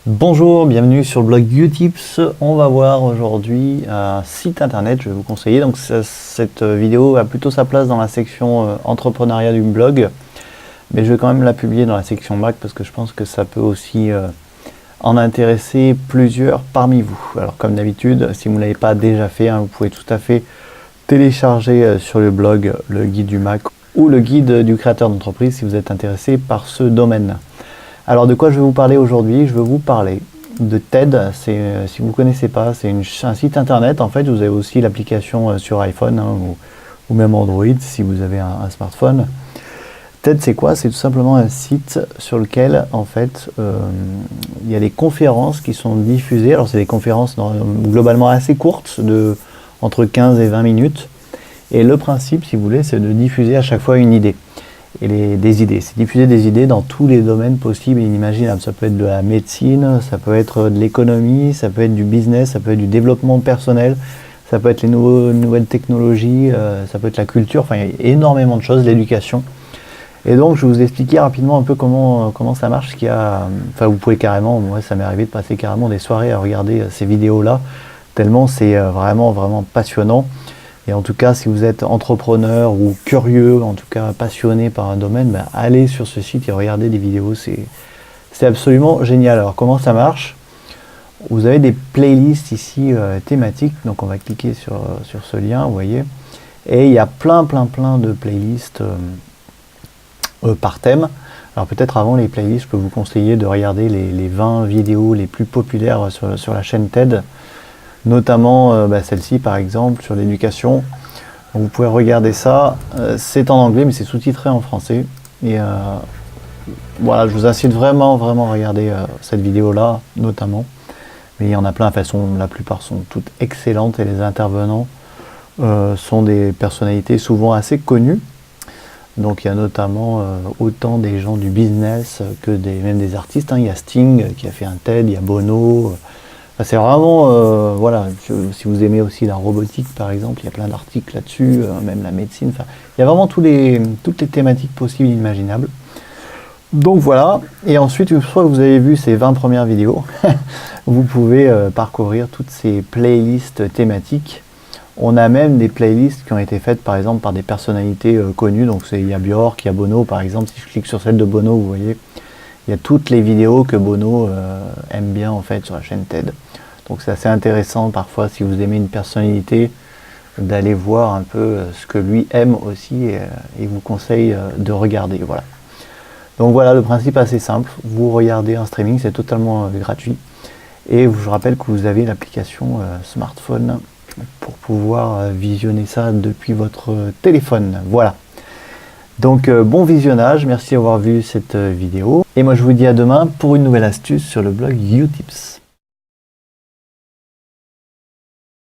Bonjour, bienvenue sur le blog Utips. On va voir aujourd'hui un site internet, je vais vous conseiller. Donc cette vidéo a plutôt sa place dans la section entrepreneuriat du blog, mais je vais quand même la publier dans la section Mac parce que je pense que ça peut aussi en intéresser plusieurs parmi vous. Alors comme d'habitude, si vous ne l'avez pas déjà fait, vous pouvez tout à fait télécharger sur le blog le guide du Mac ou le guide du créateur d'entreprise si vous êtes intéressé par ce domaine. Alors de quoi je vais vous parler aujourd'hui? Je vais vous parler de TED. Si vous ne connaissez pas, c'est un site internet. En fait, vous avez aussi l'application sur iPhone ou même Android si vous avez un smartphone. TED, c'est quoi? C'est tout simplement un site sur lequel, en fait, il y a des conférences qui sont diffusées. Alors, c'est des conférences globalement assez courtes, entre 15 et 20 minutes. Et le principe, si vous voulez, c'est de diffuser à chaque fois une idée. Des idées. C'est diffuser des idées dans tous les domaines possibles et inimaginables. Ça peut être de la médecine, ça peut être de l'économie, ça peut être du business, ça peut être du développement personnel, ça peut être les nouvelles technologies, ça peut être la culture, enfin il y a énormément de choses, l'éducation. Et donc je vais vous expliquer rapidement un peu comment ça marche. Vous pouvez carrément, moi ça m'est arrivé de passer carrément des soirées à regarder ces vidéos-là, tellement c'est vraiment passionnant. Et en tout cas, si vous êtes entrepreneur ou curieux, en tout cas passionné par un domaine, allez sur ce site et regardez des vidéos, c'est absolument génial. Alors comment ça marche? Vous avez des playlists ici thématiques, donc on va cliquer sur ce lien, vous voyez, et il y a plein de playlists par thème. Alors peut-être avant les playlists, je peux vous conseiller de regarder les 20 vidéos les plus populaires sur la chaîne TED. Notamment celle-ci par exemple sur l'éducation. Vous pouvez regarder ça, c'est en anglais mais c'est sous-titré en français. Et voilà, je vous incite vraiment à regarder cette vidéo là notamment. Mais il y en a plein, la plupart sont toutes excellentes et les intervenants sont des personnalités souvent assez connues. Donc il y a notamment autant des gens du business que même des artistes. Il y a Sting qui a fait un TED, il y a Bono. C'est vraiment, voilà, si vous aimez aussi la robotique par exemple, il y a plein d'articles là-dessus, même la médecine, il y a vraiment toutes les thématiques possibles et imaginables. Donc voilà, et ensuite, une fois que vous avez vu ces 20 premières vidéos, vous pouvez parcourir toutes ces playlists thématiques. On a même des playlists qui ont été faites par exemple par des personnalités connues, donc il y a Björk, il y a Bono par exemple, si je clique sur celle de Bono, vous voyez, il y a toutes les vidéos que Bono aime bien en fait sur la chaîne TED. Donc c'est assez intéressant parfois si vous aimez une personnalité d'aller voir un peu ce que lui aime aussi et vous conseille de regarder. Voilà. Donc voilà, le principe est assez simple. Vous regardez en streaming, c'est totalement gratuit. Et je vous rappelle que vous avez l'application smartphone pour pouvoir visionner ça depuis votre téléphone. Voilà. Donc bon visionnage, merci d'avoir vu cette vidéo. Et moi je vous dis à demain pour une nouvelle astuce sur le blog Utips.